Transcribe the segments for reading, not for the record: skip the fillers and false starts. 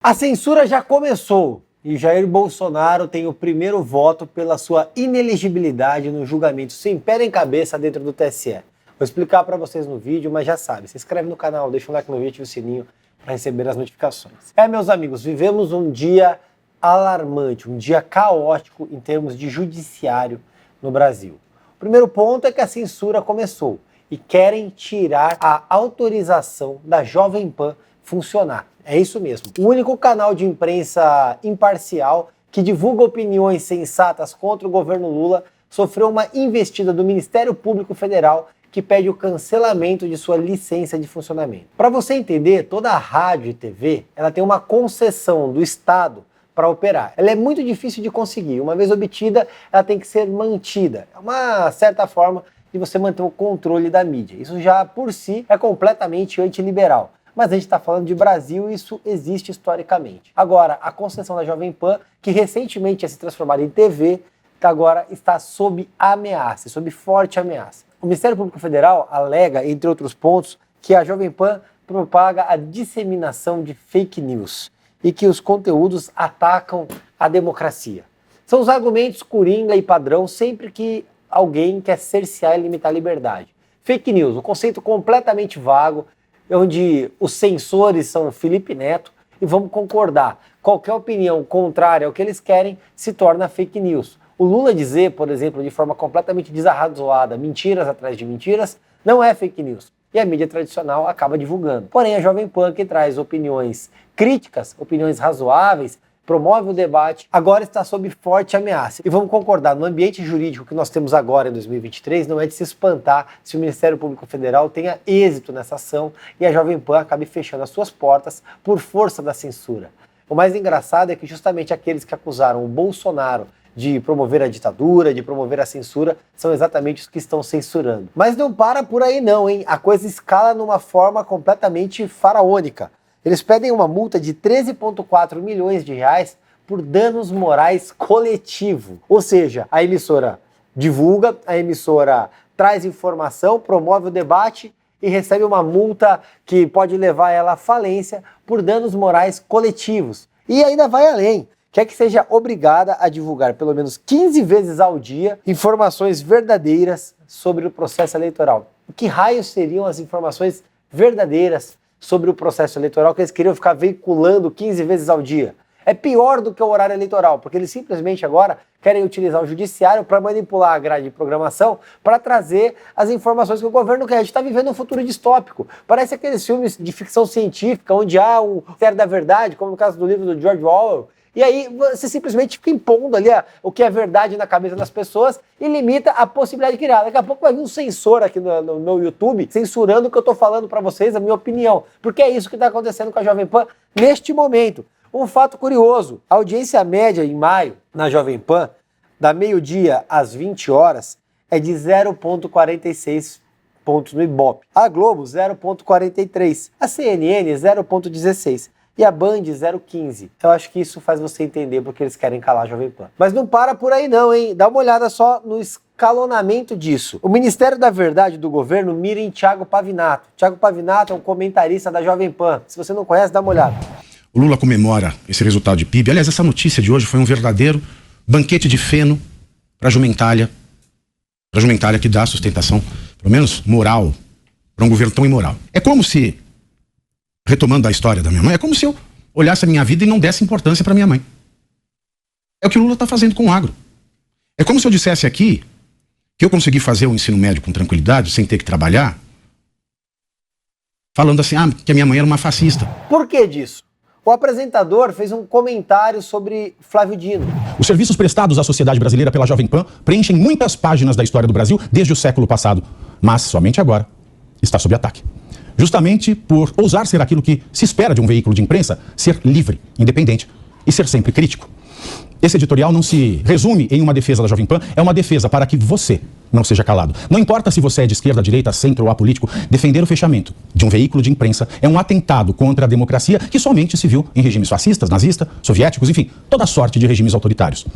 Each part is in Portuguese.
A censura já começou e Jair Bolsonaro tem o primeiro voto pela sua inelegibilidade no julgamento sem pé nem cabeça dentro do TSE. Vou explicar para vocês no vídeo, mas já sabe, se inscreve no canal, deixa um like no vídeo e ativa o sininho para receber as notificações. Meus amigos, vivemos um dia alarmante, um dia caótico em termos de judiciário no Brasil. O primeiro ponto é que a censura começou e querem tirar a autorização da Jovem Pan funcionar. É isso mesmo. O único canal de imprensa imparcial que divulga opiniões sensatas contra o governo Lula sofreu uma investida do Ministério Público Federal que pede o cancelamento de sua licença de funcionamento. Para você entender, toda a rádio e TV ela tem uma concessão do Estado para operar. Ela é muito difícil de conseguir. Uma vez obtida, ela tem que ser mantida. É uma certa forma de você manter o controle da mídia. Isso já por si é completamente antiliberal. Mas a gente está falando de Brasil e isso existe historicamente. Agora, a concessão da Jovem Pan, que recentemente ia se transformar em TV, agora está sob ameaça, sob forte ameaça. O Ministério Público Federal alega, entre outros pontos, que a Jovem Pan propaga a disseminação de fake news e que os conteúdos atacam a democracia. São os argumentos coringa e padrão sempre que alguém quer cercear e limitar a liberdade. Fake news, um conceito completamente vago, onde os censores são Felipe Neto, e vamos concordar, qualquer opinião contrária ao que eles querem se torna fake news. O Lula dizer, por exemplo, de forma completamente desarrazoada, mentiras atrás de mentiras, não é fake news. E a mídia tradicional acaba divulgando. Porém, a Jovem Pan, que traz opiniões críticas, opiniões razoáveis, promove o debate, agora está sob forte ameaça. E vamos concordar, no ambiente jurídico que nós temos agora em 2023, não é de se espantar se o Ministério Público Federal tenha êxito nessa ação e a Jovem Pan acabe fechando as suas portas por força da censura. O mais engraçado é que justamente aqueles que acusaram o Bolsonaro de promover a ditadura, de promover a censura, são exatamente os que estão censurando. Mas não para por aí não, hein? A coisa escala numa forma completamente faraônica. Eles pedem uma multa de 13,4 milhões de reais por danos morais coletivo. Ou seja, a emissora divulga, a emissora traz informação, promove o debate e recebe uma multa que pode levar ela à falência por danos morais coletivos. E ainda vai além. Quer que seja obrigada a divulgar pelo menos 15 vezes ao dia informações verdadeiras sobre o processo eleitoral. O que raios seriam as informações verdadeiras sobre o processo eleitoral que eles queriam ficar veiculando 15 vezes ao dia? É pior do que o horário eleitoral, porque eles simplesmente agora querem utilizar o judiciário para manipular a grade de programação para trazer as informações que o governo quer. A gente está vivendo um futuro distópico. Parece aqueles filmes de ficção científica onde há um mistério da verdade, como no caso do livro do George Orwell. E aí você simplesmente fica impondo ali o que é verdade na cabeça das pessoas e limita a possibilidade de criar. Daqui a pouco vai vir um censor aqui no meu YouTube censurando o que eu estou falando para vocês, a minha opinião. Porque é isso que está acontecendo com a Jovem Pan neste momento. Um fato curioso, a audiência média em maio na Jovem Pan, da meio-dia às 20 horas, é de 0,46 pontos no Ibope. A Globo, 0,43. A CNN, 0,16. E a Band 0,15. Eu acho que isso faz você entender porque eles querem calar a Jovem Pan. Mas não para por aí não, hein? Dá uma olhada só no escalonamento disso. O Ministério da Verdade do governo mira em Thiago Pavinato. Thiago Pavinato é um comentarista da Jovem Pan. Se você não conhece, dá uma olhada. O Lula comemora esse resultado de PIB. Aliás, essa notícia de hoje foi um verdadeiro banquete de feno para a Jumentalha que dá sustentação, pelo menos moral, para um governo tão imoral. É como se, retomando a história da minha mãe, é como se eu olhasse a minha vida e não desse importância para minha mãe. É o que o Lula está fazendo com o agro. É como se eu dissesse aqui que eu consegui fazer o ensino médio com tranquilidade, sem ter que trabalhar, falando assim, que a minha mãe era uma fascista. Por que disso? O apresentador fez um comentário sobre Flávio Dino. Os serviços prestados à sociedade brasileira pela Jovem Pan preenchem muitas páginas da história do Brasil desde o século passado, mas somente agora está sob ataque. Justamente por ousar ser aquilo que se espera de um veículo de imprensa, ser livre, independente e ser sempre crítico. Esse editorial não se resume em uma defesa da Jovem Pan, é uma defesa para que você não seja calado. Não importa se você é de esquerda, direita, centro ou apolítico, defender o fechamento de um veículo de imprensa é um atentado contra a democracia que somente se viu em regimes fascistas, nazistas, soviéticos, enfim, toda sorte de regimes autoritários.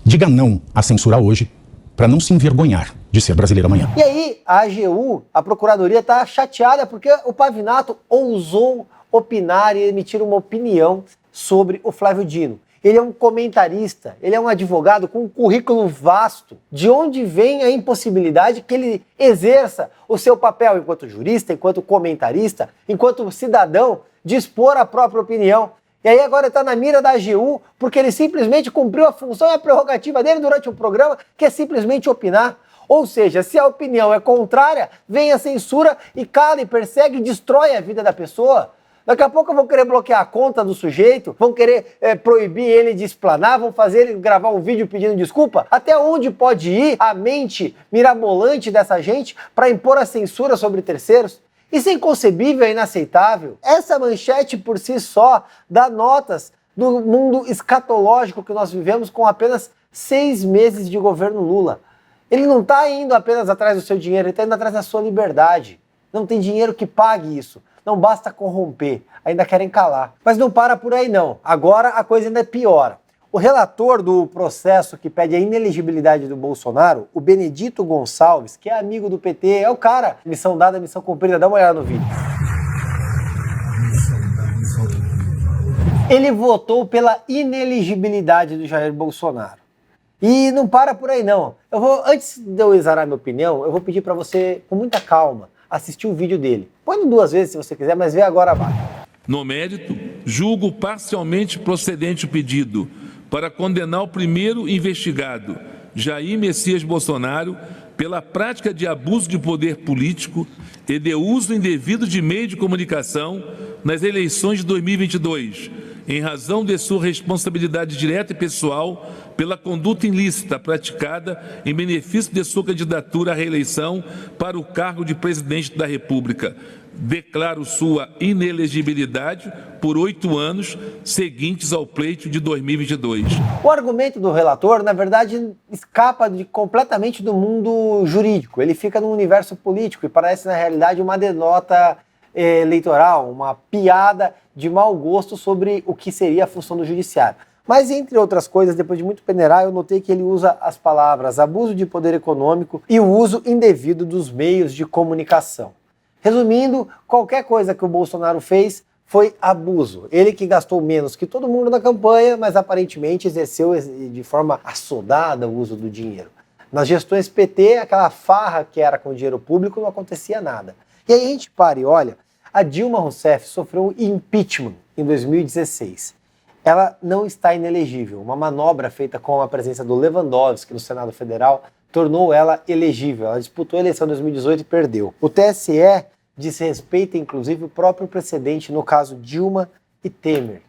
Diga não à censura hoje para não se envergonhar de ser brasileiro amanhã. E aí, a AGU, a Procuradoria, está chateada porque o Pavinato ousou opinar e emitir uma opinião sobre o Flávio Dino. Ele é um comentarista, ele é um advogado com um currículo vasto. De onde vem a impossibilidade que ele exerça o seu papel enquanto jurista, enquanto comentarista, enquanto cidadão, de expor a própria opinião? E aí agora está na mira da AGU porque ele simplesmente cumpriu a função e a prerrogativa dele durante o programa, que é simplesmente opinar. Ou seja, se a opinião é contrária, vem a censura e cala e persegue e destrói a vida da pessoa. Daqui a pouco vão querer bloquear a conta do sujeito, vão querer proibir ele de explanar, vão fazer ele gravar um vídeo pedindo desculpa. Até onde pode ir a mente mirabolante dessa gente para impor a censura sobre terceiros? Isso é inconcebível, é inaceitável. Essa manchete por si só dá notas do mundo escatológico que nós vivemos com apenas 6 meses de governo Lula. Ele não está indo apenas atrás do seu dinheiro, ele está indo atrás da sua liberdade. Não tem dinheiro que pague isso. Não basta corromper, ainda querem calar. Mas não para por aí não. Agora a coisa ainda é pior. O relator do processo que pede a inelegibilidade do Bolsonaro, o Benedito Gonçalves, que é amigo do PT, é o cara. Missão dada, missão cumprida. Dá uma olhada no vídeo. Ele votou pela inelegibilidade do Jair Bolsonaro. E não para por aí não. Antes de eu exarar minha opinião, eu vou pedir para você, com muita calma, assistir o vídeo dele. Põe 2 vezes se você quiser, mas vê agora abaixo. No mérito, julgo parcialmente procedente o pedido para condenar o primeiro investigado, Jair Messias Bolsonaro, pela prática de abuso de poder político e de uso indevido de meio de comunicação nas eleições de 2022, em razão de sua responsabilidade direta e pessoal pela conduta ilícita praticada em benefício de sua candidatura à reeleição para o cargo de presidente da República. Declaro sua inelegibilidade por 8 anos seguintes ao pleito de 2022. O argumento do relator, na verdade, escapa completamente do mundo jurídico. Ele fica no universo político e parece, na realidade, uma denota eleitoral, uma piada de mau gosto sobre o que seria a função do judiciário. Mas, entre outras coisas, depois de muito peneirar, eu notei que ele usa as palavras abuso de poder econômico e o uso indevido dos meios de comunicação. Resumindo, qualquer coisa que o Bolsonaro fez foi abuso. Ele que gastou menos que todo mundo na campanha, mas aparentemente exerceu de forma assodada o uso do dinheiro. Nas gestões PT, aquela farra que era com o dinheiro público, não acontecia nada. E aí a gente para e olha, a Dilma Rousseff sofreu um impeachment em 2016. Ela não está inelegível. Uma manobra feita com a presença do Lewandowski no Senado Federal tornou ela elegível. Ela disputou a eleição em 2018 e perdeu. O TSE desrespeita, inclusive, o próprio precedente no caso Dilma e Temer.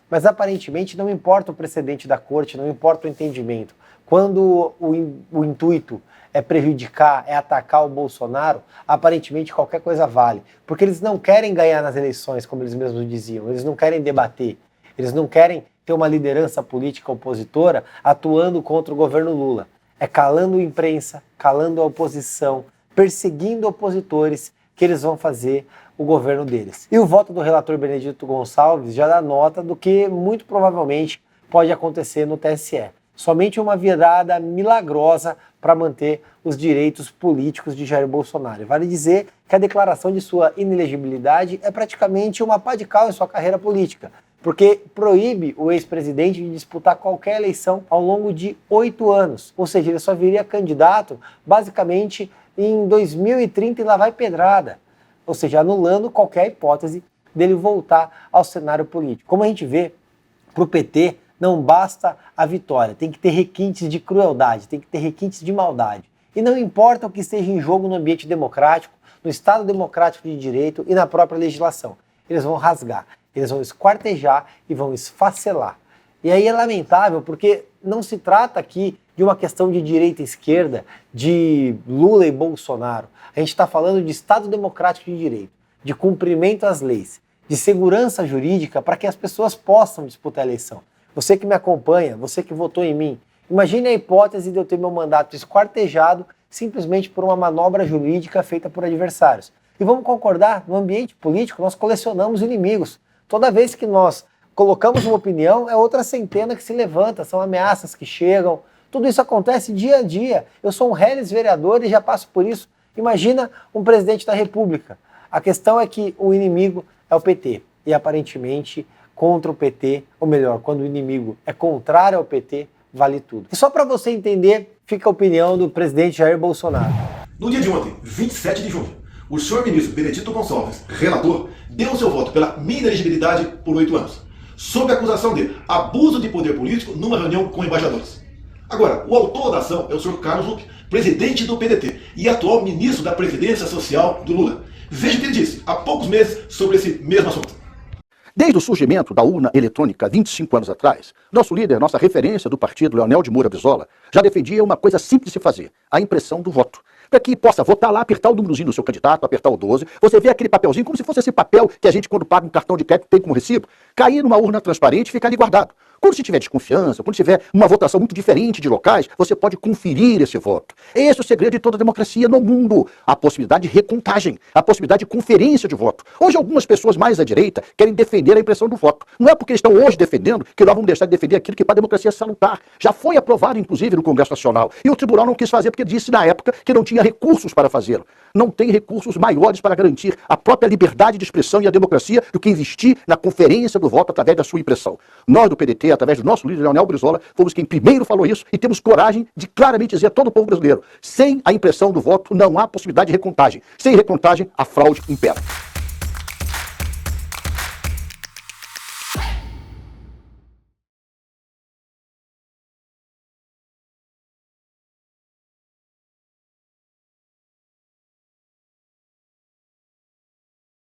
Mas, aparentemente, não importa o precedente da corte, não importa o entendimento. Quando o intuito é prejudicar, é atacar o Bolsonaro, aparentemente qualquer coisa vale. Porque eles não querem ganhar nas eleições, como eles mesmos diziam. Eles não querem debater. Eles não querem ter uma liderança política opositora atuando contra o governo Lula. É calando a imprensa, calando a oposição, perseguindo opositores que eles vão fazer o governo deles. E o voto do relator Benedito Gonçalves já dá nota do que muito provavelmente pode acontecer no TSE. Somente uma virada milagrosa para manter os direitos políticos de Jair Bolsonaro. E vale dizer que a declaração de sua inelegibilidade é praticamente uma pá de cal em sua carreira política, porque proíbe o ex-presidente de disputar qualquer eleição ao longo de 8 anos. Ou seja, ele só viria candidato basicamente em 2030 e lá vai pedrada. Ou seja, anulando qualquer hipótese dele voltar ao cenário político. Como a gente vê, para o PT não basta a vitória, tem que ter requintes de crueldade, tem que ter requintes de maldade. E não importa o que esteja em jogo no ambiente democrático, no Estado democrático de direito e na própria legislação. Eles vão rasgar, eles vão esquartejar e vão esfacelar. E aí é lamentável porque não se trata aqui de uma questão de direita e esquerda, de Lula e Bolsonaro. A gente está falando de Estado democrático de direito, de cumprimento às leis, de segurança jurídica para que as pessoas possam disputar a eleição. Você que me acompanha, você que votou em mim, imagine a hipótese de eu ter meu mandato esquartejado simplesmente por uma manobra jurídica feita por adversários. E vamos concordar, no ambiente político nós colecionamos inimigos. Toda vez que nós colocamos uma opinião, é outra centena que se levanta, são ameaças que chegam. Tudo isso acontece dia a dia. Eu sou um reles vereador e já passo por isso. Imagina um presidente da República. A questão é que o inimigo é o PT. E aparentemente, contra o PT, ou melhor, quando o inimigo é contrário ao PT, vale tudo. E só para você entender, fica a opinião do presidente Jair Bolsonaro. No dia de ontem, 27 de junho, o senhor ministro Benedito Gonçalves, relator, deu o seu voto pela minha inelegibilidade por 8 anos, sob a acusação de abuso de poder político numa reunião com embaixadores. Agora, o autor da ação é o senhor Carlos Lupe, presidente do PDT e atual ministro da Previdência Social do Lula. Veja o que ele disse há poucos meses sobre esse mesmo assunto. Desde o surgimento da urna eletrônica 25 anos atrás, nosso líder, nossa referência do partido, Leonel de Moura Brizola, já defendia uma coisa simples de se fazer, a impressão do voto. Para que possa votar lá, apertar o númerozinho do seu candidato, apertar o 12, você vê aquele papelzinho como se fosse esse papel que a gente, quando paga um cartão de crédito, tem como recibo, cair numa urna transparente e ficar ali guardado. Quando você tiver desconfiança, quando tiver uma votação muito diferente de locais, você pode conferir esse voto. Esse é o segredo de toda a democracia no mundo. A possibilidade de recontagem, a possibilidade de conferência de voto. Hoje algumas pessoas mais à direita querem defender a impressão do voto. Não é porque estão hoje defendendo que nós vamos deixar de defender aquilo que para a democracia é salutar. Já foi aprovado, inclusive, no Congresso Nacional. E o tribunal não quis fazer porque disse na época que não tinha recursos para fazê-lo. Não tem recursos maiores para garantir a própria liberdade de expressão e a democracia do que investir na conferência do voto através da sua impressão. Nós do PDT, através do nosso líder Leonel Brizola, fomos quem primeiro falou isso e temos coragem de claramente dizer a todo o povo brasileiro: sem a impressão do voto não há possibilidade de recontagem. Sem recontagem, a fraude impera.